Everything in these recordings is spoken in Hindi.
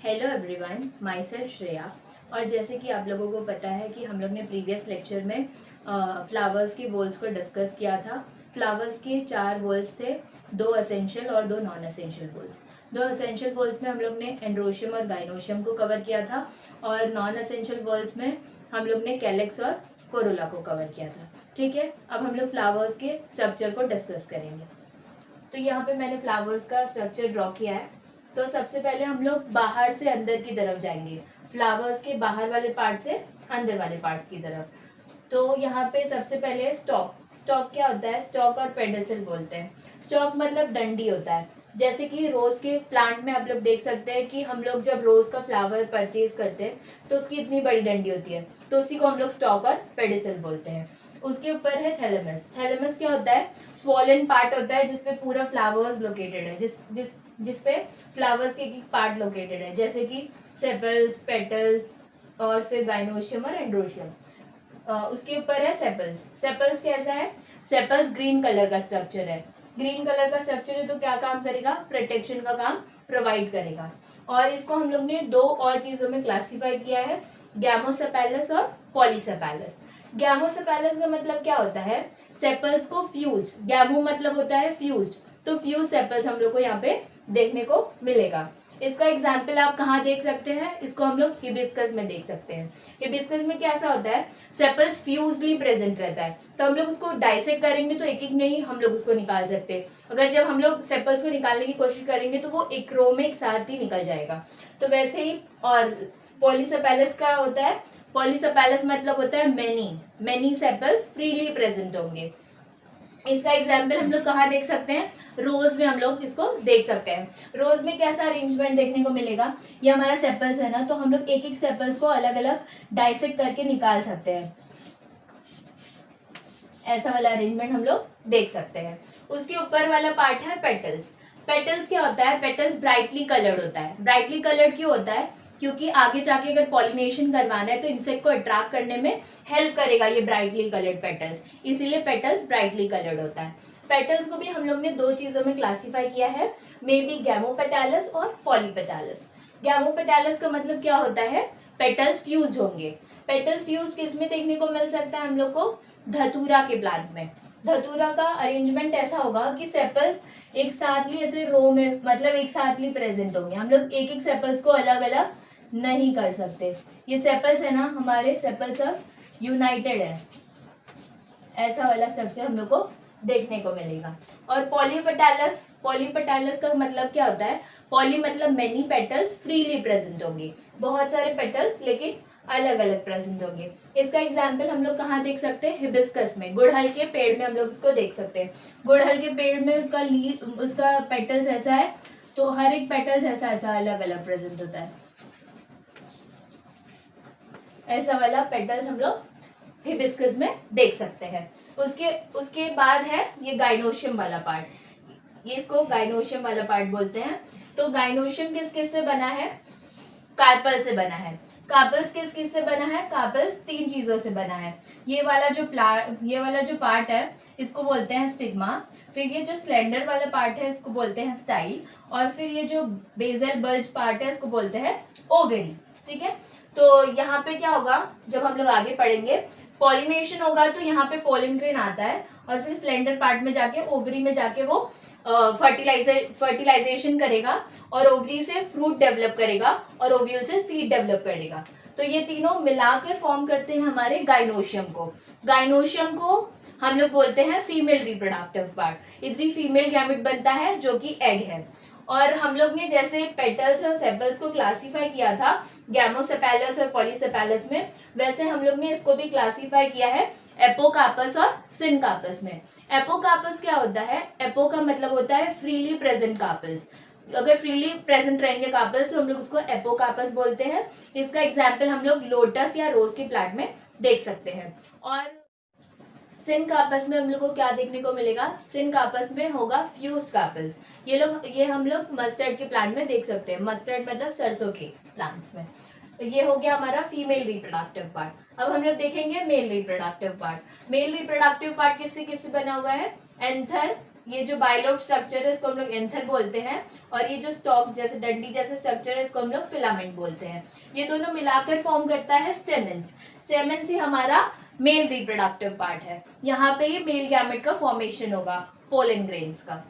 Hello everyone, my self Shreya. और जैसे कि आप लोगों को पता है कि हम लोग ने प्रीवियस लेक्चर में फ्लावर्स की बोल्स को डिस्कस किया था। फ्लावर्स के 4 बोल्स थे, 2 असेंशियल और 2 non essential whorls. 2 essential whorls में हम लोग ने एंड्रोशियम और गाइनोशियम को कवर किया था और नॉन असेंशियल बोल्स में हम लोग ने कैलेक्स और कोरोला को कवर किया था। ठीक है, अब हम लोग फ्लावर्स के स्ट्रक्चर को डिस्कस करेंगे। तो यहाँ पे मैंने फ्लावर्स का स्ट्रक्चर ड्रॉ किया है। तो सबसे पहले हम लोग बाहर से अंदर की तरफ जाएंगे, फ्लावर्स के बाहर वाले पार्ट से अंदर वाले पार्ट्स की तरफ। तो यहाँ पे सबसे पहले स्टॉक। स्टॉक क्या होता है? स्टॉक और पेडिसल बोलते हैं। स्टॉक मतलब डंडी होता है। जैसे कि रोज के प्लांट में आप लोग देख सकते हैं कि हम लोग जब रोज का फ्लावर परचेज करते हैं तो उसकी इतनी बड़ी डंडी होती है, तो उसी को हम लोग स्टॉक और पेडिसल बोलते हैं। उसके ऊपर है थैलेमस। थैलेमस क्या होता है? स्वॉलन पार्ट होता है जिसपे पूरा फ्लावर्स लोकेटेड है, जिसपे फ्लावर्स के एक पार्ट लोकेटेड है, जैसे कि सेपल्स, पेटल्स और फिर गाइनोशियम और एंड्रोशियम। उसके ऊपर है सेपल्स। सेपल्स कैसा है? सेपल्स ग्रीन कलर का स्ट्रक्चर है। ग्रीन कलर का स्ट्रक्चर है तो क्या काम करेगा? प्रोटेक्शन का काम प्रोवाइड करेगा। और इसको हम लोग ने 2 और चीजों में क्लासिफाई किया है, गैमोसेपेलस और पॉलीसेपेलस। गैमोसेपेलस का मतलब क्या होता है? सेपल्स को फ्यूज्ड, गैमो मतलब होता है फ्यूज्ड, तो फ्यूज सेपल्स हम लोग को यहाँ पे देखने को मिलेगा। इसका एग्जाम्पल आप कहाँ देख सकते हैं? इसको हम लोग हिबिस्कस में देख सकते हैं। हिबिस्कस में कैसा होता है? सेपल्स फ्यूजली प्रेजेंट रहता है, तो हम लोग उसको डाइसेक्ट करेंगे तो एक एक नहीं हम लोग उसको निकाल सकते हैं। अगर जब हम लोग सेपल्स को निकालने की कोशिश करेंगे तो वो एक रो में एक साथ ही निकल जाएगा। तो वैसे ही और पॉलीसेपेलस का होता है, पॉलीसेपेलस मतलब होता है मेनी सेपल्स फ्रीली प्रेजेंट होंगे। इसका एग्जाम्पल हम लोग कहाँ देख सकते हैं? रोज में हम लोग इसको देख सकते हैं। रोज में कैसा अरेंजमेंट देखने को मिलेगा? ये हमारा सेपल्स है ना, तो हम लोग एक एक सेपल्स को अलग अलग डाइसेक्ट करके निकाल सकते हैं। ऐसा वाला अरेंजमेंट हम लोग देख सकते हैं। उसके ऊपर वाला पार्ट है पेटल्स। पेटल्स क्या होता है? पेटल्स ब्राइटली कलर्ड होता है। ब्राइटली कलर्ड क्यों होता है? क्योंकि आगे जाके अगर पॉलिनेशन करवाना है तो इंसेक्ट को अट्रैक्ट करने में हेल्प करेगा ये ब्राइटली कलर्ड पेटल्स, इसीलिए पेटल्स ब्राइटली कलर्ड होता है। पेटल्स को भी हम लोग ने 2 चीजों में क्लासिफाई किया है, मे बी गैमोपेटैलस और पॉलीपेटैलस। गैमोपेटैलस का मतलब क्या होता है? पेटल्स फ्यूज होंगे। पेटल्स फ्यूज किस में देखने को मिल सकता है हम लोग को? धतूरा के प्लांट में। धतूरा का अरेंजमेंट ऐसा होगा कि सेपल्स एक साथली ऐसे रो में, मतलब एक साथली प्रेजेंट होंगे। हम लोग एक एक सेपल्स को अलग अलग नहीं कर सकते। ये सेपल्स है ना, हमारे सेपल्स सब यूनाइटेड है, ऐसा वाला स्ट्रक्चर हम लोग को देखने को मिलेगा। और पॉलीपेटैलस, पॉलीपेटैलस का मतलब क्या होता है? पॉली मतलब मेनी पेटल्स फ्रीली प्रेजेंट होंगे, बहुत सारे पेटल्स लेकिन अलग अलग प्रेजेंट होंगे। इसका एग्जाम्पल हम लोग कहाँ देख सकते हैं? हिबिस्कस में, गुड़हल के पेड़ में हम लोग इसको देख सकते हैं। गुड़हल के पेड़ में उसका पेटल्स ऐसा है, तो हर एक पेटल्स ऐसा ऐसा अलग अलग प्रेजेंट होता है। ऐसा वाला पेटल्स हम लोग हिबिस्कस में देख सकते हैं। उसके उसके बाद है ये गाइनोशियम वाला पार्ट। ये इसको गाइनोशियम वाला पार्ट बोलते हैं। तो गाइनोशियम किस किस से बना है? कार्पल से बना है। कार्पल्स किस किस से बना है? कार्पल्स 3 चीजों से बना है। ये वाला जो पार्ट है इसको बोलते हैं स्टिग्मा, फिर ये जो स्लेंडर वाला पार्ट है इसको बोलते हैं स्टाइल, और फिर ये जो बेसल बल्ज पार्ट है इसको बोलते हैं ओवेरी। ठीक है, तो यहाँ पे क्या होगा? जब हम लोग आगे पढ़ेंगे पॉलिनेशन होगा तो यहाँ पे पोलन ग्रेन आता है, और फिर स्लेंडर पार्ट में जाके ओवरी में जाके वो फर्टिलाइजेशन करेगा, और ओवरी से फ्रूट डेवलप करेगा, और ओव्यूल से सीड डेवलप करेगा। तो ये तीनों मिलाकर फॉर्म करते हैं हमारे गाइनोशियम को। गाइनोशियम को हम लोग बोलते हैं फीमेल रिप्रोडक्टिव पार्ट। इतनी फीमेल गैमेट बनता है जो कि एग है। और हम लोग ने जैसे पेटल्स और सेपल्स को क्लासिफाई किया था गैमोसेपेलस और पॉलीसेपेलस में, वैसे हम लोग ने इसको भी क्लासिफाई किया है एपोकार्पस और सिनकार्पस में। एपोकार्पस क्या होता है? एपो का मतलब होता है फ्रीली प्रेजेंट कार्पल्स। अगर फ्रीली प्रेजेंट रहेंगे कार्पल्स तो हम लोग उसको एपोकार्पस बोलते हैं। इसका एग्जाम्पल हम लोग लोटस या रोज के प्लांट में देख सकते हैं। और सिनकार्पस में हम लोग को क्या देखने को मिलेगा? सिनकार्पस में होगा फ्यूज्ड कार्पल्स। ये हम लोग मस्टर्ड के प्लांट में देख सकते हैं। मस्टर्ड मतलब सरसों के प्लांट्स में। तो ये हो गया हमारा फीमेल रिप्रोडक्टिव पार्ट। अब हम लोग देखेंगे male reproductive part. Male reproductive part किससे किससे बना हुआ है? एंथर, ये जो बाइलोब स्ट्रक्चर है इसको हम लोग एंथर बोलते हैं, और ये जो स्टॉक जैसे डंडी जैसे स्ट्रक्चर है इसको हम लोग फिलामेंट बोलते हैं। ये दोनों मिलाकर फॉर्म करता है स्टेमेंस। स्टेमेंस ही हमारा मेल रिप्रोडक्टिव पार्ट है। यहाँ पे ये मेल गैमेट का फॉर्मेशन होगा पोलन ग्रेन्स का।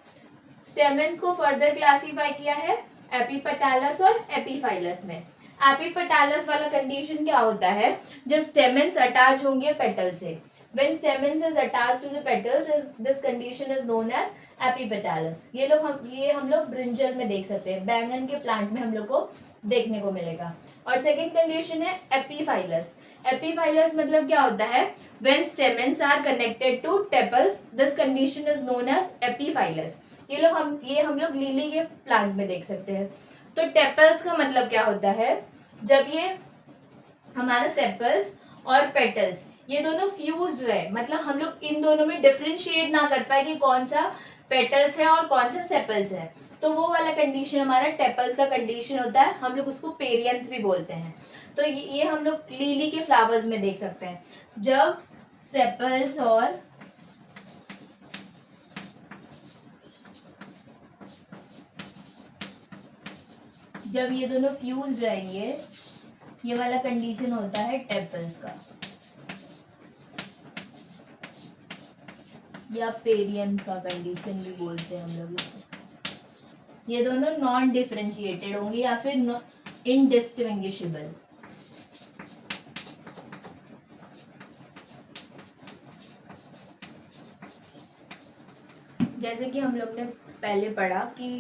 स्टेमेंस को फर्दर क्लासीफाई किया है एपिपेटालस और एपीफाइलस में। एपिपेटालस वाला कंडीशन क्या होता है, जब स्टेमेंस अटैच होंगे पेटल से। When stamens is attached to the petals, this condition is known as epipetalous. ये हम लोग ब्रिंजल में देख सकते हैं, बैंगन के प्लांट में हम लोग को देखने को मिलेगा। और सेकेंड कंडीशन है एपीफाइलस। एपीफाइलस मतलब क्या होता है, when stamens are connected to tepals, this condition is known as epiphilous. ये हम लोग लिली के प्लांट में देख सकते हैं। तो टेपल्स का मतलब क्या होता है, जब ये हमारा सेपल्स और पेटल्स ये दोनों फ्यूज्ड रहे, मतलब हम लोग इन दोनों में डिफरेंशिएट ना कर पाए कि कौन सा पेटल्स है और कौन सा सेपल्स है, तो वो वाला कंडीशन हमारा टेपल्स का कंडीशन होता है। हम लोग उसको पेरियंथ भी बोलते हैं। तो ये हम लोग लिली के फ्लावर्स में देख सकते हैं, जब सेपल्स और जब ये दोनों फ्यूज्ड रहेंगे, ये वाला कंडीशन होता है टेपल्स का या पेरियंथ का कंडीशन भी बोलते हैं हम लोग इसको। ये दोनों नॉन डिफरेंशिएटेड होंगे या फिर इनडिस्टिंग्विशेबल। जैसे कि हम लोग ने पहले पढ़ा कि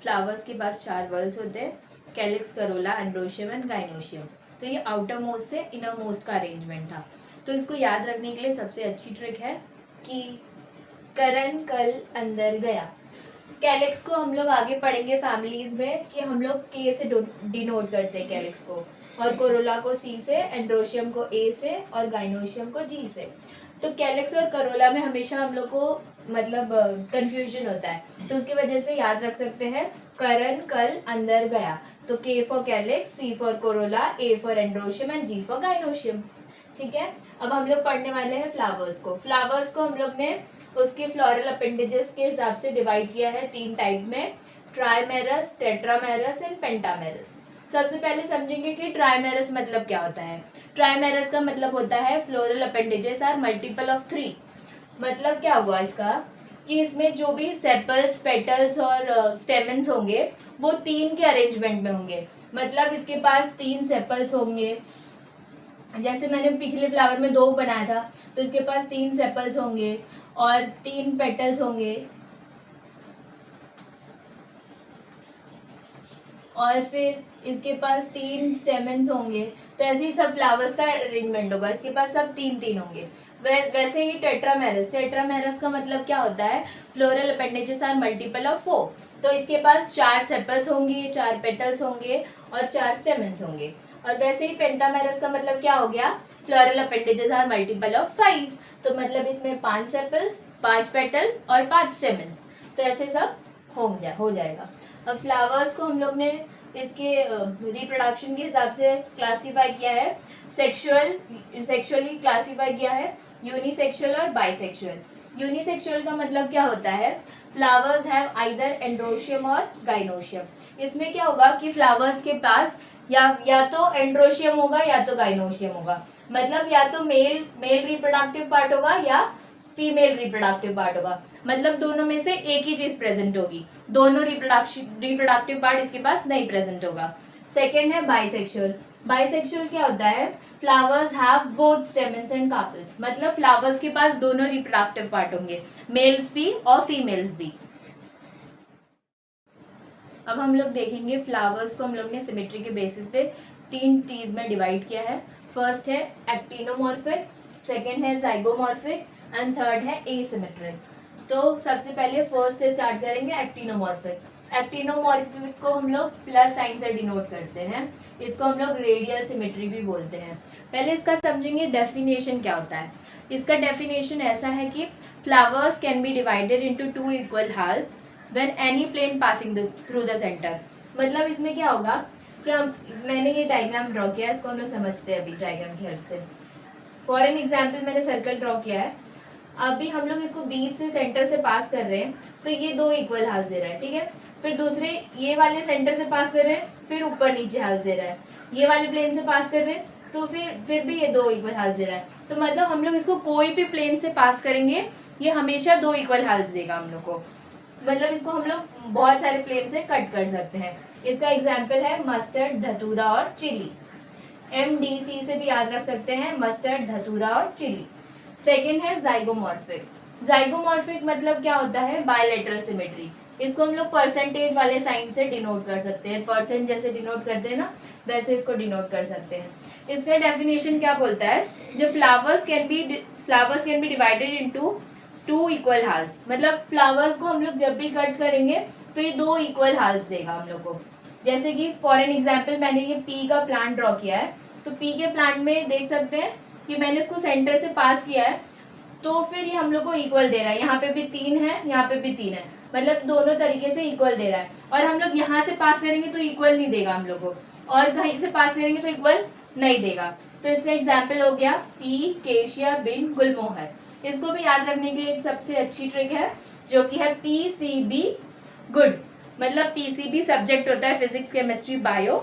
फ्लावर्स के पास 4 वॉल्स होते हैं, calyx, Corolla, androecium and gynoecium. तो ये आउटर मोस्ट से इनर मोस्ट का अरेंजमेंट था। तो इसको याद रखने के लिए सबसे अच्छी ट्रिक है कि करण कल अंदर गया। कैलिक्स को हम लोग आगे पढ़ेंगे फैमिलीज में कि हम लोग के से डिनोट करते हैं कैलिक्स को, और कोरोला को सी से, एंड्रोशियम को ए से और गाइनोशियम को जी से। तो कैलिक्स और करोला में हमेशा हम लोग को मतलब कंफ्यूजन होता है, तो उसकी वजह से याद रख सकते हैं करण कल अंदर गया। तो K for calyx, C for corolla, A for androecium and G for gynoecium. ठीक है, अब हम लोग पढ़ने वाले हैं फ्लावर्स को। फ्लावर्स को हम लोग ने उसके फ्लोरल अपेंडेजेस के हिसाब से डिवाइड किया है 3 टाइप में, ट्राइमेरस, टेट्रामेरस एंड पेंटामेरस। सबसे पहले समझेंगे कि ट्राइमेरस मतलब क्या होता है। ट्राइमेरस का मतलब होता है floral appendages are multiple of 3। मतलब क्या हुआ इसका कि इसमें जो भी सेपल्स, पेटल्स और स्टेमेंस होंगे वो 3 के अरेंजमेंट में होंगे। मतलब इसके पास 3 सेपल्स होंगे, जैसे मैंने पिछले फ्लावर में 2 बनाया था, तो इसके पास 3 सेपल्स होंगे और 3 पेटल्स होंगे, और फिर इसके पास 3 स्टेमेंस होंगे। तो ऐसे ही सब फ्लावर्स का अरेंजमेंट होगा, इसके पास सब 3-3 होंगे। वैसे ही टेट्रामेरस, टेट्रामेरस का मतलब क्या होता है, floral appendages are multiple of 4। तो इसके पास 4 सेपल्स होंगे, 4 पेटल्स होंगे और 4 स्टेमेंस होंगे। और वैसे ही पेंटामेरस का मतलब क्या हो गया, floral appendages are multiple of 5। तो मतलब इसमें 5 सेपल्स, 5 पेटल्स और 5 स्टेमेंस। तो ऐसे सब हो जाएगा। अब फ्लावर्स को हम लोग ने इसके रिप्रोडक्शन के हिसाब से क्लासीफाई किया है। सेक्सुअली क्लासीफाई किया है, यूनिसेक्सुअल और बाइसेक्सुअल। यूनिसेक्सुअल का मतलब क्या होता है, फ्लावर्स हैव आइदर एंड्रोशियम और गाइनोशियम। इसमें क्या होगा कि फ्लावर्स के पास या तो एंड्रोशियम होगा या तो गाइनोशियम होगा। मतलब या तो मेल रिप्रोडक्टिव पार्ट होगा या फीमेल रिप्रोडक्टिव पार्ट होगा। मतलब दोनों में से एक ही चीज प्रेजेंट होगी, दोनों रिप्रोडक्टिव पार्ट इसके पास नहीं प्रेजेंट होगा। सेकेंड है बाइसेक्सुअल। बाइसेक्सुअल क्या होता है, flowers have both stamens and carpels. मतलब फ्लावर्स के पास दोनों रिप्रोडक्टिव पार्ट होंगे, मेल्स भी और फीमेल्स भी। अब हम लोग देखेंगे फ्लावर्स को हम लोग ने सिमेट्री के बेसिस पे 3 टीज में डिवाइड किया है। फर्स्ट है एक्टिनोमॉर्फिक, सेकेंड है जाइगोमॉर्फिक एंड थर्ड है एसिमेट्रिक। तो सबसे पहले फर्स्ट से स्टार्ट करेंगे एक्टिनोमॉर्फिक। एक्टिनोमॉर्फिक को हम लोग प्लस साइन से डिनोट करते हैं, इसको हम लोग रेडियल सिमेट्री भी बोलते हैं। पहले इसका समझेंगे डेफिनेशन क्या होता है। इसका डेफिनेशन ऐसा है कि flowers can be divided into 2 equal halves when any plane passing through the centre. मतलब इसमें क्या होगा कि मैंने ये डायग्राम ड्रॉ किया है, इसको हम लोग समझते हैं अभी डायग्राम की हेल्प से। फॉर एन एग्जाम्पल मैंने सर्कल ड्रॉ किया है। अभी हम लोग इसको बीच से सेंटर से पास कर रहे हैं तो ये 2 इक्वल हाल्स दे रहा है, ठीक है। फिर दूसरे ये वाले सेंटर से पास कर रहे हैं, फिर ऊपर नीचे हाल्स दे रहा है। ये वाले प्लेन से पास कर रहे हैं तो फिर भी ये 2 इक्वल हाल्स दे रहा है। तो मतलब हम लोग इसको कोई भी प्लेन से पास करेंगे ये हमेशा 2 इक्वल हाल्स देगा हम लोग को। मतलब इसको हम लोग बहुत सारे प्लेन से कट कर सकते हैं। इसका एग्जाम्पल है मस्टर्ड, धतूरा और चिली। MDC से भी याद रख सकते हैं, मस्टर्ड, धतूरा और चिली। सेकेंड है जाइगोमॉर्फिक। जाइगोमॉर्फिक मतलब क्या होता है, बायलैटरल सिमेट्री। इसको हम लोग परसेंटेज वाले साइन से डिनोट कर सकते हैं, परसेंट जैसे डिनोट करते हैं ना वैसे इसको डिनोट कर सकते हैं। इसका डेफिनेशन क्या बोलता है, जो flowers can be divided into 2 equal halves. मतलब फ्लावर्स को हम लोग जब भी कट करेंगे तो ये 2 इक्वल हाल्स देगा हम लोग को। जैसे कि फॉर एन एग्जाम्पल मैंने ये पी का प्लांट ड्रॉ किया है, तो पी के प्लांट में देख सकते हैं कि मैंने इसको सेंटर से पास किया है तो फिर ये हम लोग को इक्वल दे रहा है। यहाँ पे भी 3 है, यहाँ पे भी 3 है, मतलब दोनों तरीके से इक्वल दे रहा है। और हम लोग यहाँ से पास करेंगे तो इक्वल नहीं देगा हम लोग को, और कहीं से पास करेंगे तो इक्वल नहीं देगा। तो इसका एग्जाम्पल हो गया पी, केशिया, बिन, गुलमोहर। इसको भी याद रखने के लिए एक सबसे अच्छी ट्रिक है जो कि है PCB गुड। मतलब PCB सब्जेक्ट होता है फिजिक्स, केमिस्ट्री, बायो,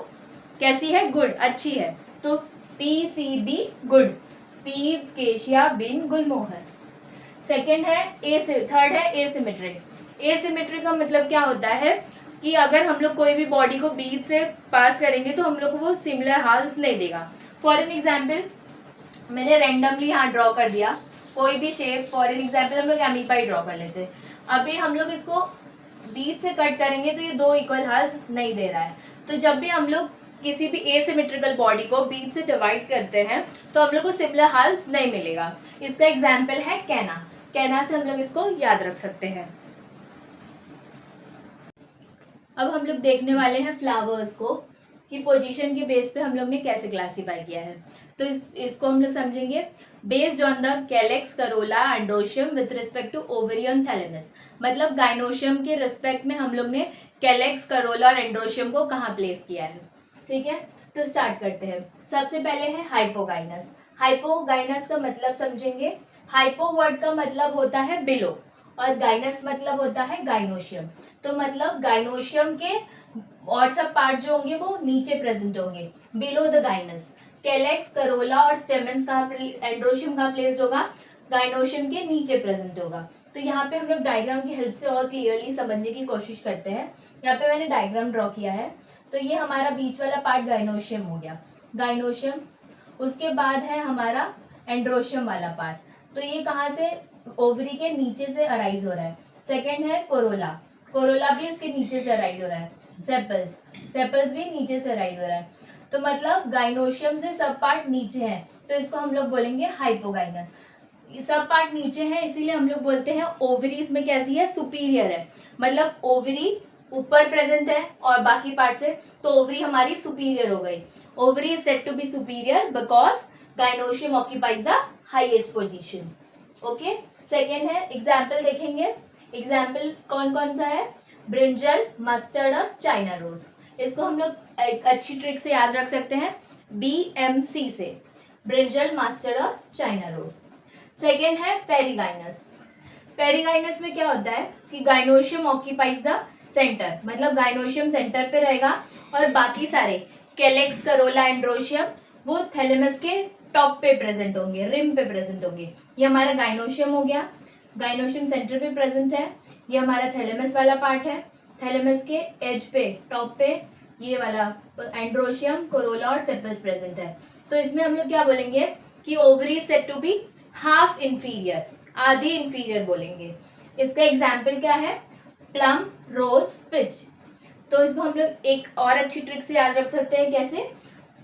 कैसी है, गुड, अच्छी है। तो PCB गुड, पी, केशिया, बिन, गुलमोहर। सेकेंड है थर्ड है एसिमेट्रिक। एसिमेट्रिक का मतलब क्या होता है कि अगर हम लोग कोई भी बॉडी को बीच से पास करेंगे तो हम लोग को वो सिमिलर हाल्स नहीं देगा। फॉर एन एग्जाम्पल मैंने रैंडमली यहाँ ड्रॉ कर दिया कोई भी शेप। फॉर एन एग्जाम्पल हम लोग एमीपा ही ड्रॉ कर लेते हैं। अभी हम लोग इसको बीच से कट करेंगे तो ये 2 इक्वल हाल्स नहीं दे रहा है। तो जब भी हम लोग किसी भी एसिमेट्रिकल बॉडी को बीच से डिवाइड करते हैं तो हम लोग को सिमिलर हाल्स नहीं मिलेगा। इसका एग्जाम्पल है कैना। कैना से हम लोग इसको याद रख सकते हैं। अब हम लोग देखने वाले हैं फ्लावर्स को कि पोजीशन के बेस पे हम लोग ने कैसे क्लासीफाई किया है। तो इसको हम लोग समझेंगे based on the calyx, corolla, androecium with respect to ovarian thalamus. मतलब गाइनोशियम के रिस्पेक्ट में हम लोग ने कैलेक्स, करोला और एंड्रोशियम को कहाँ प्लेस किया है, ठीक है। तो स्टार्ट करते हैं। सबसे पहले है हाइपोगाइनस। हाइपोगाइनस का मतलब समझेंगे। हाइपो वर्ड का मतलब होता है बिलो और गाइनस मतलब होता है गाइनोशियम। तो मतलब गाइनोशियम के और सब पार्ट्स जो होंगे वो नीचे प्रेजेंट होंगे, बिलो द गाइनस। कैलेक्स, करोला और स्टेमेंस का एंड्रोशियम का प्लेस्ड होगा, गाइनोशियम के नीचे प्रेजेंट होगा। तो यहाँ पे हम लोग डायग्राम की हेल्प से और क्लियरली समझने की कोशिश करते हैं। यहाँ पे मैंने डायग्राम ड्रॉ किया है। तो ये हमारा बीच वाला पार्ट गाइनोशियम हो गया, गाइनोशियम। उसके बाद है हमारा एंड्रोशियम वाला पार्ट। तो ये कहाँ से, ओवरी के नीचे से अराइज हो रहा है। सेकेंड है कोरोला, कोरोला भी उसके नीचे से अराइज हो रहा है। सेपल्स, सेपल्स भी नीचे से अराइज हो रहा है। तो मतलब गाइनोशियम से सब पार्ट नीचे है तो इसको हम लोग बोलेंगे हाइपोगाइनस। सब पार्ट नीचे है इसीलिए हम लोग बोलते हैं ओवरीज में कैसी है, सुपीरियर है। मतलब ओवरी ऊपर प्रेजेंट है और बाकी पार्ट से, तो ओवरी हमारी सुपीरियर हो गई। Ovary is said to be superior because gynoecium occupies the highest position. Okay, second है एग्जाम्पल देखेंगे। एग्जाम्पल कौन कौन सा है, ब्रिंजल, मस्टर्ड और चाइना रोज। इसको हम लोग एक अच्छी ट्रिक से याद रख सकते हैं, BMC से, ब्रिंजल, मस्टर्ड और चाइना रोज। सेकेंड है पेरीगाइनस। पेरीगाइनस में क्या होता है कि गाइनोशियम ऑक्यूपाइज द सेंटर। मतलब गाइनोशियम सेंटर पे रहेगा और बाकी सारे कैलेक्स, करोला, एंड्रोशियम वो थैलेमस के टॉप पे प्रेजेंट होंगे, रिम पे प्रेजेंट होंगे। ये हमारा गाइनोशियम हो गया, गाइनोशियम सेंटर पे प्रेजेंट है। ये हमारा थैलेमस वाला पार्ट है, थैलेमस के एज पे, टॉप पे ये वाला एंड्रोशियम, कोरोला और सेपल्स प्रेजेंट है। तो इसमें हम लोग क्या बोलेंगे कि ovary said to be half inferior, आधी इंफीरियर बोलेंगे। इसका एग्जाम्पल क्या है, प्लम, रोज, पिच। तो इसको हम लोग एक और अच्छी ट्रिक से याद रख सकते हैं, कैसे,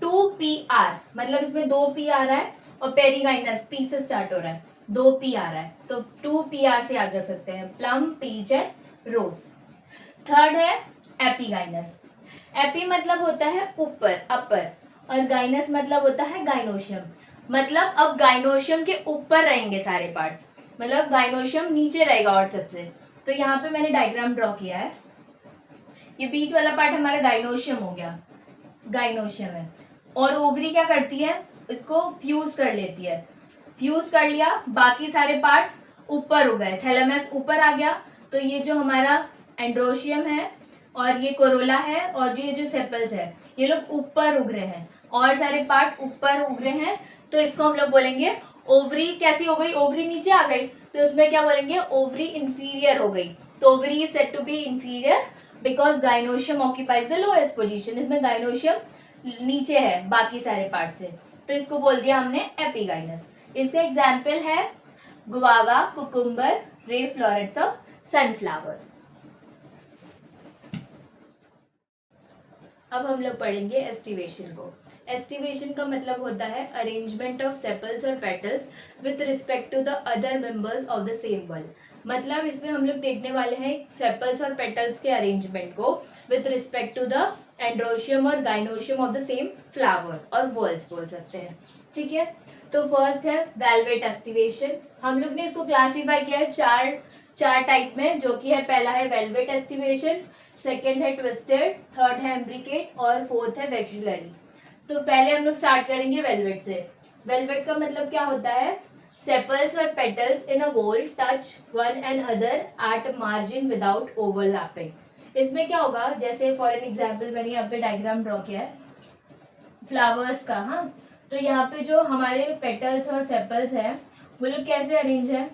2PR, मतलब इसमें 2P आ रहा है और पेरीगाइनस P से स्टार्ट हो रहा है, 2P आ रहा है तो 2PR से याद रख सकते हैं, plum, peach and rose. Third है एपीगाइनस। एपी मतलब होता है ऊपर, अपर, और गाइनस मतलब होता है गाइनोशियम। मतलब अब गाइनोशियम के ऊपर रहेंगे सारे पार्ट्स, मतलब गाइनोशियम नीचे रहेगा और सबसे। तो यहाँ पे मैंने डायग्राम ड्रॉ किया है, ये बीच वाला पार्ट हमारा गाइनोशियम हो गया, गाइनोशियम है। और ओवरी क्या करती है, इसको फ्यूज कर लेती है, फ्यूज कर लिया बाकी सारे पार्ट्स ऊपर उग गए, थैलेमस ऊपर आ गया, तो ये जो हमारा एंड्रोशियम है और ये कोरोला है और ये जो सेपल्स है ये लोग ऊपर उग रहे हैं, और सारे पार्ट ऊपर उग रहे हैं, तो इसको हम लोग बोलेंगे ओवरी कैसी हो गई, ओवरी नीचे आ गई, तो इसमें क्या बोलेंगे, ओवरी इंफीरियर हो गई। तो ovary is said to be inferior because gynoecium occupies the lowest position, इसमें गाइनोशियम नीचे है बाकी सारे पार्ट से, तो इसको बोल दिया हमने एपिगाइनस। इसका एग्जाम्पल है guava, cucumber, ray florets of sunflower. अब हम लोग पढ़ेंगे एस्टिवेशन को। एस्टिवेशन का मतलब होता है अरेंजमेंट ऑफ सेपल्स और petals with respect to the other members of the same whorl. मतलब इसमें हम लोग देखने वाले हैं सेपल्स और पेटल्स के अरेंजमेंट को with respect to the androecium और gynoecium of the same flower और वॉल्स बोल सकते हैं, ठीक है। तो फर्स्ट है वेलवेट एस्टिवेशन। हम लोग ने इसको क्लासीफाई किया है चार टाइप में, जो कि है पहला है वेलवेट एस्टिवेशन, सेकेंड है ट्विस्टेड, थर्ड है एम्ब्रिकेट और फोर्थ है वेक्सुलरी। तो पहले हम लोग स्टार्ट करेंगे वेलवेट से। वेलवेट का मतलब क्या होता है, सेपल्स और petals in a whorl touch one and other at margin without overlapping. इसमें क्या होगा, जैसे फॉर एन एग्जाम्पल मैंने यहाँ पे डायग्राम ड्रॉ किया है फ्लावर्स का, हाँ, तो यहाँ पे जो हमारे पेटल्स और सेपल्स है वो लोग कैसे अरेंज है,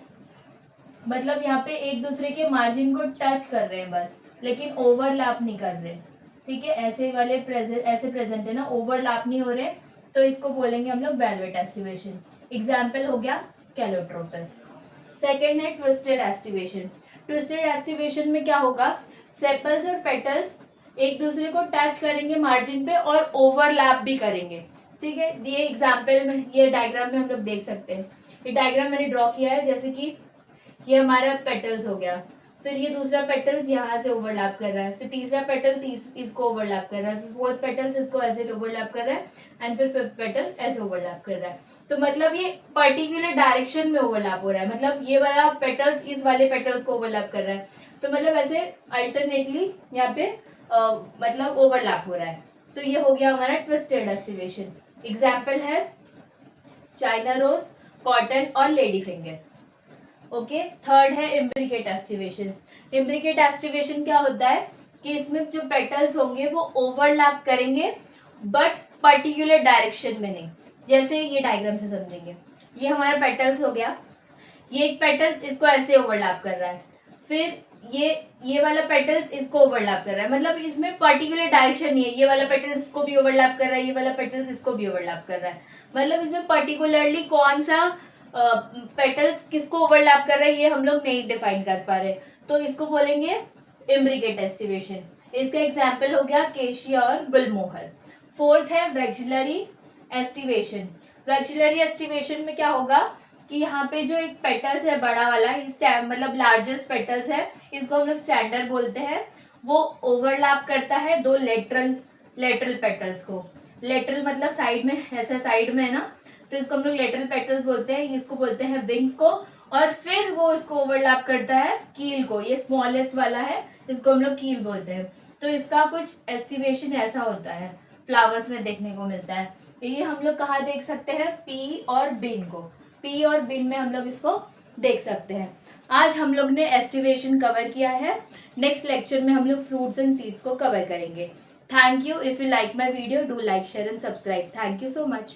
मतलब यहाँ पे एक दूसरे के मार्जिन को टच कर रहे हैं बस, लेकिन ओवरलैप नहीं कर रहे, ठीक है। ऐसे वाले ऐसे प्रेजेंट है ना, ओवरलैप नहीं हो रहे, तो इसको बोलेंगे हम लोग वेलवेट एस्टिवेशन। एग्जाम्पल हो गया कैलोट्रोपस। सेकेंड है ट्विस्टेड एस्टिवेशन। ट्विस्टेड एस्टिवेशन में क्या होगा, सेपल्स और पेटल्स एक दूसरे को टच करेंगे मार्जिन पे और ओवरलैप भी करेंगे, ठीक है। ये एग्जाम्पल में, ये डायग्राम में हम लोग देख सकते हैं। ये डायग्राम मैंने ड्रॉ किया है, जैसे कि ये हमारा पेटल्स हो गया, फिर ये दूसरा पेटल्स यहाँ से ओवरलैप कर रहा है, फिर तीसरा पेटल इसको ओवरलैप कर रहा है, फिर फोर्थ पेटल्स इसको ऐसे ओवरलैप कर रहा है, एंड फिर फिफ्थ पेटल्स ऐसे ओवरलैप कर रहा है। तो मतलब ये पर्टिकुलर डायरेक्शन में ओवरलैप हो रहा है, मतलब ये वाला पेटल्स इस वाले पेटल्स को ओवरलैप कर रहा है, तो मतलब ऐसे अल्टरनेटली यहाँ पे मतलब ओवरलैप हो रहा है। तो ये हो गया हमारा ट्विस्टेड एस्टिवेशन। एग्जाम्पल है चाइना रोज, कॉटन और लेडी फिंगर। ओके, थर्ड है इम्ब्रिकेट एस्टिवेशन। इम्ब्रिकेट एस्टिवेशन क्या होता है कि इसमें जो पेटल्स होंगे वो ओवरलैप करेंगे बट पर्टिकुलर डायरेक्शन में नहीं। जैसे ये डायग्राम से समझेंगे, ये हमारा पेटल्स हो गया, ये एक पेटल इसको ऐसे ओवरलैप कर रहा है, फिर ये वाला पेटल्स इसको ओवरलैप कर रहा है, मतलब इसमें पर्टिकुलर डायरेक्शन नहीं है, ये वाला पेटल्स इसको भी ओवरलैप कर रहा है, ये वाला पेटल्स इसको भी ओवरलैप कर रहा है, मतलब इसमें पर्टिकुलरली कौन सा पेटल्स किसको ओवरलैप कर रहा है ये हम लोग नहीं डिफाइन कर पा रहे, तो इसको बोलेंगे इम्ब्रिकेट एस्टिवेशन। इसका एग्जाम्पल हो गया केशिया और गुलमोहर। फोर्थ है वेक्सुलरी एस्टिवेशन। वेक्सुलरी एस्टिवेशन में क्या होगा कि यहाँ पे जो एक पेटल्स है बड़ा वाला, मतलब लार्जेस्ट पेटल्स है, इसको हम लोग स्टैंडर बोलते हैं, वो ओवरलैप करता है दो लेटरल पेटल्स को। लेटरल मतलब साइड में, ऐसा साइड में है ना, तो इसको हम लोग लेटरल पेटल्स बोलते हैं, इसको बोलते हैं विंग्स को, और फिर वो इसको ओवरलैप करता है कील को, ये स्मॉलेस्ट वाला है, इसको हम लोग कील बोलते हैं। तो इसका कुछ एस्टिवेशन ऐसा होता है, फ्लावर्स में देखने को मिलता है। ये हम लोग कहाँ देख सकते हैं, पी और बिन को, पी और बिन में हम लोग इसको देख सकते हैं। आज हम लोग ने एस्टिवेशन कवर किया है, नेक्स्ट लेक्चर में हम लोग फ्रूट्स एंड सीड्स को कवर करेंगे। Thank you. If you like my video, do like, share and subscribe. Thank you so much.